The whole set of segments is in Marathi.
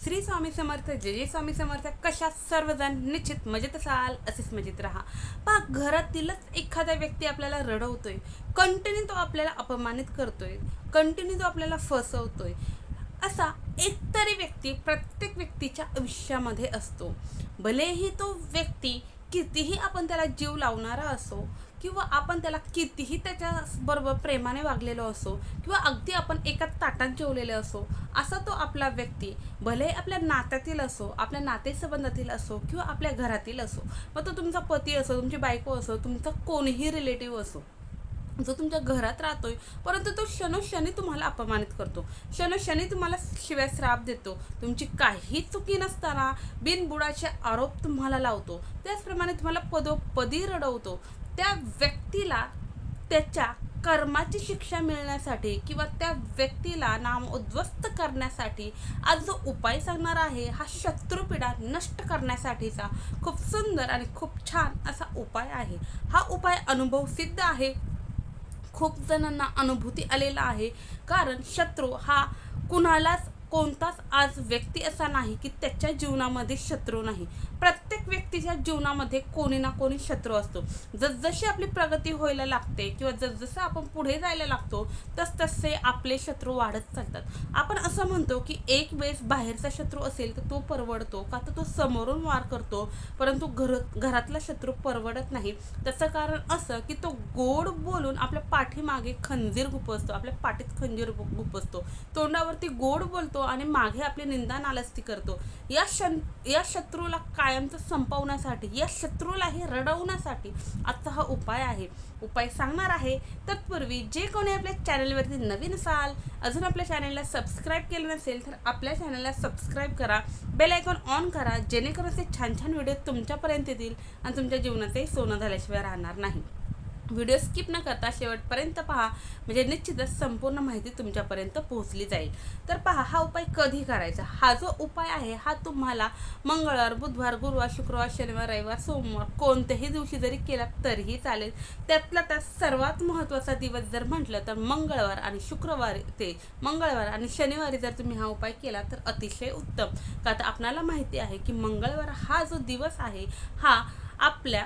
श्री स्वामी समर्थ, जय जय स्वामी समर्थ. कशा सर्वजण निश्चित मजेत असाल, असेच मजेत राहा. पहा, घरातीलच एखादा व्यक्ती आपल्याला रडवतोय, कंटिन्यू तो आपल्याला अपमानित करतोय, कंटिन्यू तो आपल्याला फसवतोय, असा एकतरी व्यक्ती प्रत्येक व्यक्तीच्या आयुष्यामध्ये असतो. भलेही तो व्यक्ती कितीही आपण त्याला जीव लावणारा असो, किंवा आपण त्याला कितीही त्याच्याबरोबर प्रेमाने वागलेलो असो, किंवा अगदी आपण एका ताटात जेवलेले असो, असा तो आपला व्यक्ती भले आपल्या नात्यातील असो, आपल्या नातेसंबंधातील असो, किंवा आपल्या घरातील असो, मग तो तुमचा पती असो, तुमची बायको असो, तुमचा कोणीही रिलेटिव्ह असो, जो तुमच्या घरात राहतोय, परंतु तो क्षणोक्षणी तुम्हाला अपमानित करतो, क्षणोक्षणी तुम्हाला शिव्या श्राप देतो, तुमची काही चुकी नसताना बिनबुडाचे आरोप तुम्हाला लावतो, त्याचप्रमाणे तुम्हाला पदोपदी रडवतो. त्या व्यक्तीला त्याच्या कर्माची शिक्षा मिळण्यासाठी किंवा त्या व्यक्तीला नामोद्ध्वस्त करण्यासाठी आज जो उपाय सांगणार आहे, हा शत्रुपीडा नष्ट करण्यासाठीचा खूप सुंदर आणि खूप छान असा उपाय आहे. हा उपाय अनुभव सिद्ध आहे, खूप जणांना अनुभूती आलेला आहे. कारण शत्रू हा कुणालाच कोणताच आज व्यक्ती असा नाही की त्याच्या जीवनामध्ये शत्रू नाही. प्रत्येक व्यक्तीच्या जीवनामध्ये कोणी ना कोणी शत्रू असतो. जसजशी आपली प्रगती व्हायला लागते किंवा जसजसं आपण पुढे जायला लागतो, तसतसे आपले शत्रू वाढत चालतात. आपण असं म्हणतो की एक वेळेस बाहेरचा शत्रू असेल तर तो परवडतो, का तर तो समोरून वार करतो, परंतु घरातला शत्रू परवडत नाही. त्याचं कारण असं की तो गोड बोलून आपल्या पाठीमागे खंजीर गुपसतो, आपल्या पाठीत खंजीर गुपसतो, तोंडावरती गोड बोलतो आणि मागे आपली निंदा नालस्ती करतो. या शत्रूला कायमचं संपवण्यासाठी, या शत्रूलाही रडवण्यासाठी आजचा हा उपाय आहे. उपाय सांगणार आहे तत्पूर्वी जे कोणी आपल्या चॅनलवरती नवीन असाल, अजून आपल्या चॅनलला सबस्क्राईब केलं नसेल तर आपल्या चॅनलला सबस्क्राईब करा, बेल आयकॉन ऑन करा, जेणेकरून असे छान छान व्हिडिओ तुमच्यापर्यंत येतील आणि तुमच्या जीवनातही सोनं झाल्याशिवाय राहणार नाही. व्हिडिओ स्किप न करता शेवटपर्यंत पहा, म्हणजे निश्चितच संपूर्ण माहिती तुमच्यापर्यंत पोहोचली जाईल. तर पहा, हा उपाय कधी करायचा. हा जो उपाय आहे हा तुम्हाला मंगळवार, बुधवार, गुरुवार, शुक्रवार, शनिवार, रविवार, सोमवार कोणत्याही दिवशी जरी केला तरीही चालेल. त्यातला त्यात सर्वात महत्त्वाचा दिवस जर म्हटलं तर मंगळवार आणि शनिवारी जर तुम्ही हा उपाय केला तर अतिशय उत्तम. का तर आपणाला माहिती आहे की मंगळवार हा जो दिवस आहे हा आपल्या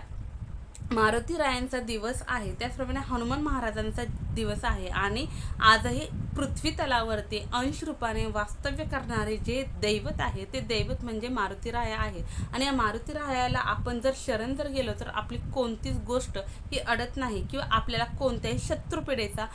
मारुती रायांचा दिवस आहे, त्याचप्रमाणे हनुमान महाराजांचा दिवस आहे. आणि आजही पृथ्वी तलावरती अंश रूपाने वास्तव्य करणारे जे दैवत आहे ते दैवत म्हणजे मारुती राया आहे. आणि या मारुती रायाला आपण जर शरण जर गेलो तर आपली कोणतीच गोष्ट ही अडत नाही, किंवा आपल्याला कोणत्याही शत्रुपीडेचा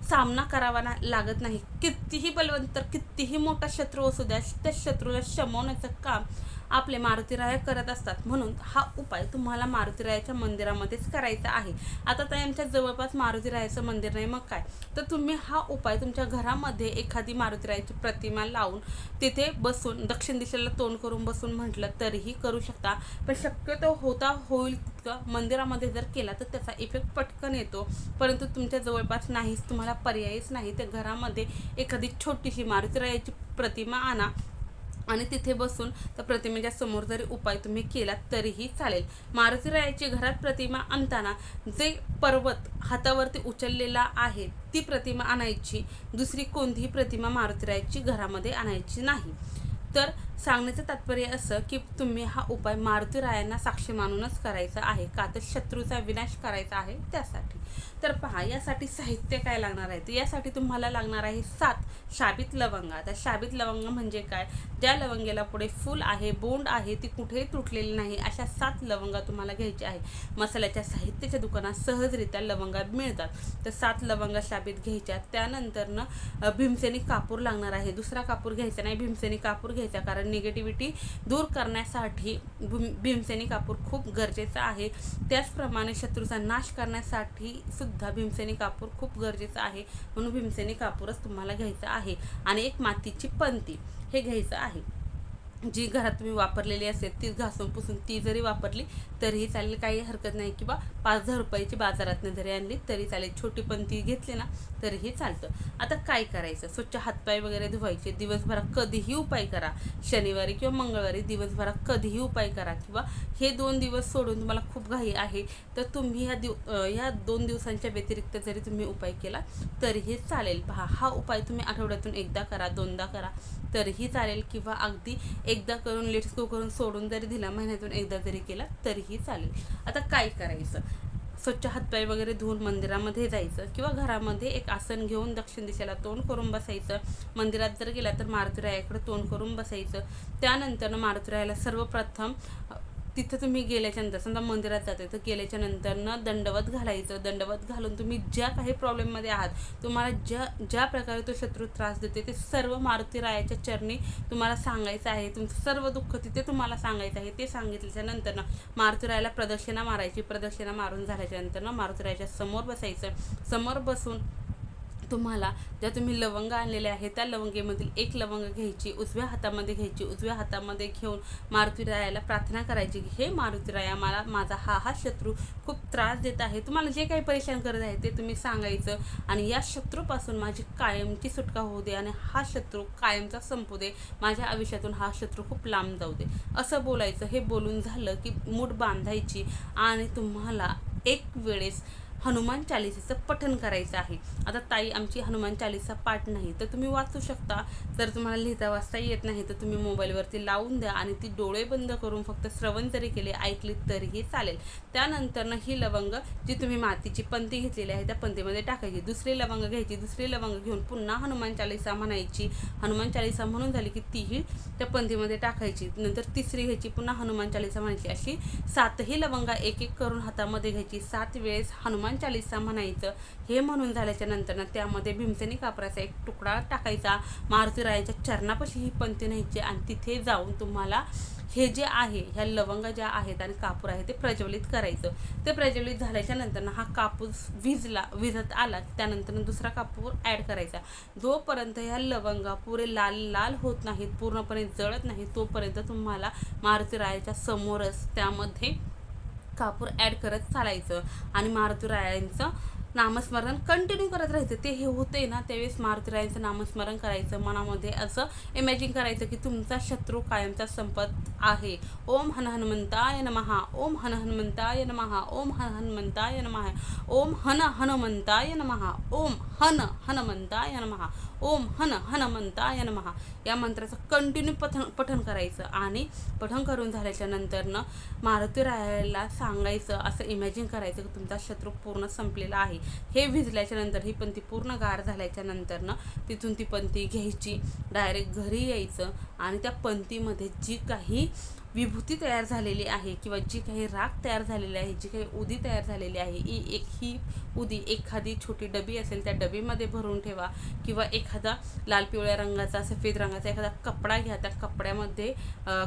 सामना करावा लागत नाही. कितीही बलवंत, कितीही मोठा शत्रू असू द्या, त्या शत्रूला शमवण्याचं काम आपले मारुतीराया करत असतात. म्हणून हा उपाय तुम्हाला मारुतीरायाच्या मंदिरामध्येच करायचा आहे. आता तर आमच्या जवळपास मारुतीरायाचं मंदिर नाही, मग काय, तर तुम्ही हा उपाय तुमच्या घरामध्ये एखादी मारुतीरायाची प्रतिमा लावून तिथे बसून दक्षिण दिशेला तोंड करून बसून म्हटलं तरीही करू शकता. पण शक्यतो होईल मंदिरामध्ये जर केला तर त्याचा इफेक्ट पटकन येतो. परंतु तुमच्या जवळपास नाहीच, तुम्हाला पर्यायच नाही, तर घरामध्ये एखादी छोटीशी मारुतीरायाची प्रतिमा आणा आणि तिथे बसून त्या प्रतिमेच्या समोर जरी उपाय तुम्ही केलात तरीही चालेल. मारुतीरायाची घरात प्रतिमा आणताना जे पर्वत हातावरती उचललेला आहे ती प्रतिमा आणायची, दुसरी कोणतीही प्रतिमा मारुतीरायाची घरामध्ये आणायची नाही. तर सांगण्याचं तात्पर्य असं की तुम्ही हा उपाय मारुतीरायांना साक्षी मानूनच करायचा आहे, का तर शत्रूचा विनाश करायचा आहे त्यासाठी. तर पहा, यासाठी साहित्य काय लागणार आहे, तर यासाठी तुम्हाला लागणार आहे 7 शाबीत लवंगा. आता शाबीत लवंग म्हणजे काय, ज्या लवंगेला पुढे फूल आहे, बोंड आहे, ती कुठेही तुटलेली नाही, अशा 7 लवंगा तुम्हाला घ्यायच्या आहे. मसाल्याच्या साहित्याच्या दुकानात सहजरित्या लवंगा मिळतात, तर 7 लवंगा शाबीत घ्यायच्या. त्यानंतर भीमसेनी कापूर लागणार आहे. दुसरा कापूर घ्यायचा नाही, भीमसेनी कापूर घ्यायचा, कारण निगेटिव्हिटी दूर करण्यासाठी भीमसेनी कापूर खूप गरजेचा आहे. त्याचप्रमाणे शत्रूचा नाश करण्यासाठी सुद्धा भीमसेनी कापूर खूप गरजेचं आहे, म्हणून भीमसेनी कापूरच तुम्हाला घ्यायचा आहे. आणि एक मातीची पंती हे घ्यायचं आहे. जी घरात तुम्ही वापरलेली असेल ती घासून पुसून ती जरी वापरली तरीही चालेल, काही हरकत नाही. किंवा 5,000 रुपयाची बाजारातनं जरी आणली तरी चालेल, छोटी पंती घेतली ना तरीही चालतं. आता काय करायचं, स्वच्छ हातपाय वगैरे धुवायचे. दिवसभरात कधीही उपाय करा, शनिवारी किंवा मंगळवारी दिवसभरात कधीही उपाय करा. किंवा हे 2 दिवस सोडून तुम्हाला खूप घाई आहे तर तुम्ही ह्या 2 दिवसांच्या व्यतिरिक्त जरी तुम्ही उपाय केला तरीही चालेल. पहा, हा उपाय तुम्ही आठवड्यातून एकदा करा, 2दा करा तरीही चालेल. किंवा अगदी एकदा करून लेट्स गो करून सोडून जरी दिला, महिन्यातून एकदा जरी केला तरीही चालेल. आता काय करायचं, स्वच्छ हातपाय वगैरे धुवून मंदिरामध्ये जायचं किंवा घरामध्ये एक आसन घेऊन दक्षिण दिशेला तोंड करून बसायचं. मंदिरात जर गेला तर मारुतीरायाकडे तोंड करून बसायचं. त्यानंतर मारुतीरायाला सर्वप्रथम तिथं तुम्ही गेल्याच्यानंतर, समजा मंदिरात जाते तर गेल्याच्यानंतर दंडवत घालायचं. दंडवत घालून तुम्ही ज्या काही प्रॉब्लेममध्ये आहात, तुम्हाला ज्या प्रकारे तो शत्रू त्रास देते ते सर्व मारुतीरायाच्या चरणी तुम्हाला सांगायचं आहे. तुमचं सर्व दुःख तिथे तुम्हाला सांगायचं आहे. ते सांगितल्याच्यानंतर मारुतीरायाला प्रदक्षिणा मारायची. प्रदक्षिणा मारून झाल्याच्यानंतर मारुतीरायाच्या समोर बसायचं. समोर बसून तुम्हाला ज्या तुम्ही लवंग आणलेले आहे त्या लवंगेमधील एक लवंग घ्यायची, उजव्या हातामध्ये घ्यायची. उजव्या हातामध्ये घेऊन मारुतीरायाला प्रार्थना करायची की हे मारुतीराया, मला माझा हा शत्रू खूप त्रास देत आहे. तुम्हाला जे काही परेशान करत आहे ते तुम्ही सांगायचं आणि या शत्रूपासून माझी कायमची सुटका होऊ दे आणि हा शत्रू कायमचा संपू दे. माझ्या आयुष्यातून हा शत्रू खूप लांब जाऊ दे, असं बोलायचं. हे बोलून झालं की मूठ बांधायची आणि तुम्हाला एक वेळेस हनुमान चालिसेचं पठण करायचं आहे. आता ताई, आमची हनुमान चालिसा पाठ नाही तर तुम्ही वाचू शकता. जर तुम्हाला लिहिता वाचता येत नाही तर तुम्ही मोबाईलवरती लावून द्या आणि ती डोळे बंद करून फक्त श्रवण जरी केले, ऐकली तरीही चालेल. त्यानंतरनं ही लवंग जी तुम्ही मातीची पंती घेतलेली आहे त्या पंतीमध्ये टाकायची. दुसरी लवंग घ्यायची. दुसरी लवंग घेऊन पुन्हा हनुमान चालिसा म्हणायची. हनुमान चालिसा म्हणून झाली की तीही त्या पंतीमध्ये टाकायची. नंतर तिसरी घ्यायची, पुन्हा हनुमान चालिसा म्हणायची. अशी 7ही लवंगा एक एक करून हातामध्ये घ्यायची. 7 वेळेस हनुमान चालिसा म्हणायचं. हे म्हणून झाल्याच्या नंतर त्यामध्ये भीमसेनी कापराचा एक तुकडा टाकायचा. मारुतीरायाच्या चरणापाशी ही पंती न्यायची आणि तिथे जाऊन तुम्हाला हे जे आहे, ह्या लवंगा ज्या आहेत आणि कापूर आहे ते प्रज्वलित करायचं. ते प्रज्वलित झाल्याच्या नंतर हा कापूस विझत आला त्यानंतर दुसरा कापूर ॲड करायचा. जोपर्यंत ह्या लवंगा पुरे लाल लाल होत नाहीत, पूर्णपणे जळत नाही, तोपर्यंत तुम्हाला मारुतीरायाच्या समोरच त्यामध्ये कापूर ॲड करत चालायचं आणि मारुतीरायांचं नामस्मरण कंटिन्यू करत राहायचं. ते हे होते ना त्यावेळेस मारुतीरायांचं नामस्मरण करायचं. मनामध्ये असं इमॅजिन करायचं की तुमचा शत्रू कायमचा संपत आहे. ओम हन हनुमंताय नमः, ओम हन हनुमंताय नमः, ओम हन हनुमंताय नमः, ओम हन हनुमंताय नमः, ओम हन हनुमंताय नमः, ओम हन हनुमंताय नमः. या मंत्राचं कंटिन्यू पठण करायचं आणि पठण करून झाल्याच्या नंतरनं मारुतीरायाला सांगायचं, असं इमॅजिन करायचं की तुमचा शत्रू पूर्ण संपलेला आहे. हे भिजल्याच्या नंतर ही पंती पूर्ण गार झाल्याच्या नंतरनं तिथून ती पंती घ्यायची, डायरेक्ट घरी यायचं आणि त्या पंतीमध्ये जी काही विभूती तयार झालेली आहे किंवा जी काही राख तयार झालेली आहे, जी काही उदी तयार झालेली आहे, ही उदी एखादी छोटी डबी असेल त्या डबीमध्ये भरून ठेवा किंवा एखादा लाल पिवळ्या रंगाचा, सफेद रंगाचा एखादा कपडा घ्या. त्या कपड्यामध्ये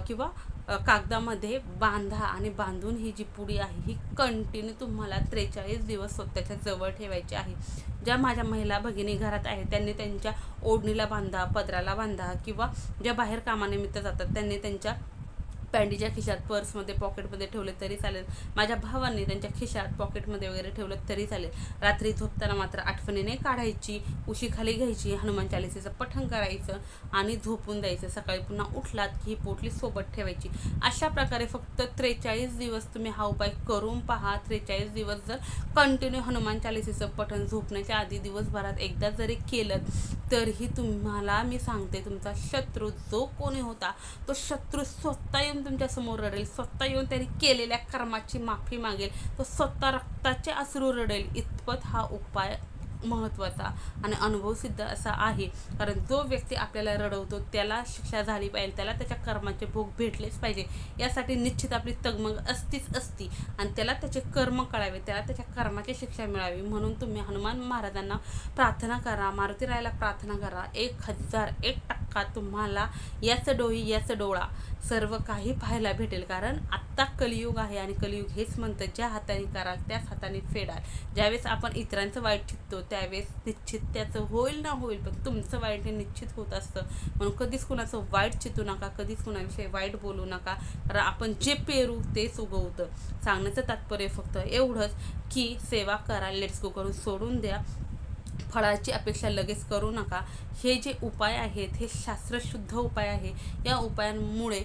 किंवा कागदामध्ये बांधा आणि बांधून ही जी पुडी आहे ही कंटिन्यू तुम्हाला 43 दिवस स्वतःच्या जवळ ठेवायची आहे. ज्या माझ्या महिला भगिनी घरात आहेत त्यांनी त्यांच्या ओढणीला बांधा, पदराला बांधा किंवा ज्या बाहेर कामानिमित्त जातात त्यांनी त्यांच्या पॅन्टीच्या खिशात, पर्समध्ये, पॉकेटमध्ये ठेवले तरी चालेल. माझ्या भावांनी त्यांच्या खिशात, पॉकेटमध्ये वगैरे ठेवलं तरी चालेल. रात्री झोपताना मात्र आठवणीने काढायची, उशीखाली घ्यायची, हनुमान चालिसेचं पठण करायचं आणि झोपून द्यायचं. सकाळी पुन्हा उठलात की ही पोटली सोबत ठेवायची. अशा प्रकारे फक्त 43 दिवस तुम्ही हा उपाय करून पहा. 43 दिवस जर कंटिन्यू हनुमान चालिसेचं पठण झोपण्याच्या आधी दिवसभरात एकदा जरी केलं तरीही तुम्हाला मी सांगते तुमचा शत्रू जो कोणी होता तो शत्रू स्वतः येऊन तुमच्या समोर रडेल. स्वतः येऊन त्यांनी केलेल्या कर्माची माफी मागेल. तो स्वतः रक्ताचे अश्रू रडेल. इतपत हा उपाय महत्त्वाचा आणि अनुभव सिद्ध असा आहे. कारण जो व्यक्ती आपल्याला रडवतो त्याला शिक्षा झाली पाहिजे, त्याला त्याच्या कर्माचे भोग भेटलेच पाहिजे. यासाठी निश्चित आपली तगमग असती आणि त्याला त्याचे कर्म कळावे, त्याला त्याच्या कर्माची शिक्षा मिळावी. म्हणून तुम्ही हनुमान महाराजांना प्रार्थना करा, मारुतीरायाला प्रार्थना करा. 1001% तुम्हाला याचं डोही याचं डोळा सर्व काही पाहायला भेटेल. कारण आत्ता कलियुग आहे आणि कलियुग हेच म्हणतं ज्या हाताने कराल त्याच हाताने फेडाल. ज्यावेळेस आपण इतरांचं वाईट चित्तो त्यावेळेस निश्चित त्याचं होईल ना होईल, पण तुमचं वाईट हे निश्चित होत असतं. म्हणून कधीच कुणाचं वाईट चितू नका, कधीच कुणाविषयी वाईट बोलू नका, कारण आपण जे पेरू तेच उगवतं. सांगण्याचं तात्पर्य फक्त एवढंच की सेवा करा, लेट्स गो करून सोडून द्या, फळाची अपेक्षा लगेच करू नका. हे जे उपाय आहेत हे शास्त्रशुद्ध उपाय आहे. या उपायांमुळे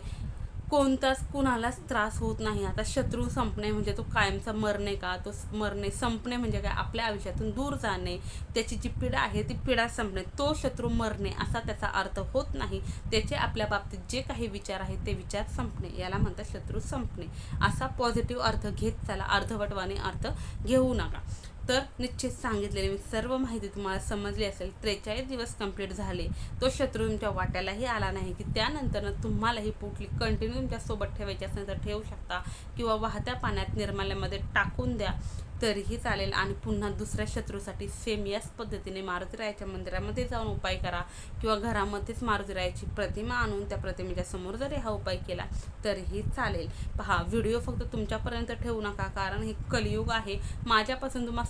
कोणताच कुणालाच त्रास होत नाही. आता शत्रू संपणे म्हणजे तो कायमचा मरणे का, तो मरणे संपणे म्हणजे काय, आपल्या आयुष्यातून दूर जाणे, त्याची जी पीडा आहे ती पीडा संपणे, तो शत्रू मरणे असा त्याचा अर्थ होत नाही. त्याचे आपल्या बाबतीत जे काही विचार आहेत ते विचार संपणे, याला म्हणतात शत्रू संपणे. असा पॉझिटिव्ह अर्थ घेत चला, अर्धवटवाने अर्थ घेऊ नका. तर निश्चित सांगितलेली मी सर्व माहिती तुम्हाला समजली असेल. 43 दिवस कंप्लीट झाले, तो शत्रू तुमच्या वाट्यालाही आला नाही की त्यानंतर तुम्हालाही पोटली कंटिन्यू तुमच्यासोबत ठेवायची असेल तर ठेवू शकता, किंवा वाहत्या पाण्यात निर्माल्यामध्ये टाकून द्या तरीही चालेल. आणि पुन्हा दुसऱ्या शत्रूसाठी सेम याच पद्धतीने मारुतीरायाच्या मंदिरामध्ये जाऊन उपाय करा, किंवा घरामध्येच मारुतीरायाची प्रतिमा आणून त्या प्रतिमेच्या समोर जरी हा उपाय केला तरीही चालेल. पहा, व्हिडिओ फक्त तुमच्यापर्यंत ठेवू नका, कारण हे कलियुग आहे. माझ्यापासून तुम्हा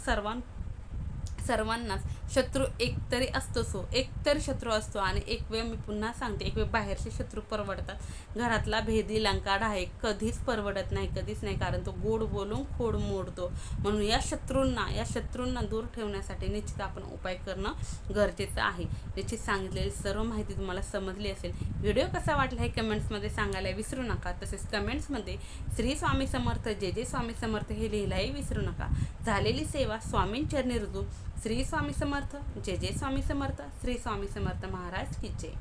सर्वांनाच शत्रू एकतरी असतोच, एकतरी शत्रू असतो. आणि एक वेळ मी पुन्हा सांगते, एक वेळ बाहेरचे शत्रू परवडतात, घरातला भेदी लंकाडा आहे कधीच परवडत नाही, कधीच नाही, कारण तो गोड बोलून खोड मोडतो. म्हणून या शत्रूंना दूर ठेवण्यासाठी निश्चित आपण उपाय करणं गरजेचं आहे. निश्चित सांगितलेली सर्व माहिती तुम्हाला समजली असेल. व्हिडिओ कसा वाटला हे कमेंट्समध्ये सांगायला विसरू नका. तसेच कमेंट्समध्ये श्री स्वामी समर्थ, जय जय स्वामी समर्थ हे लिहायलाही विसरू नका. झालेली सेवा स्वामींचरणी रुजू. श्री स्वामी समर्थ, जय जय स्वामी समर्थ, श्री स्वामी समर्थ महाराज की जय.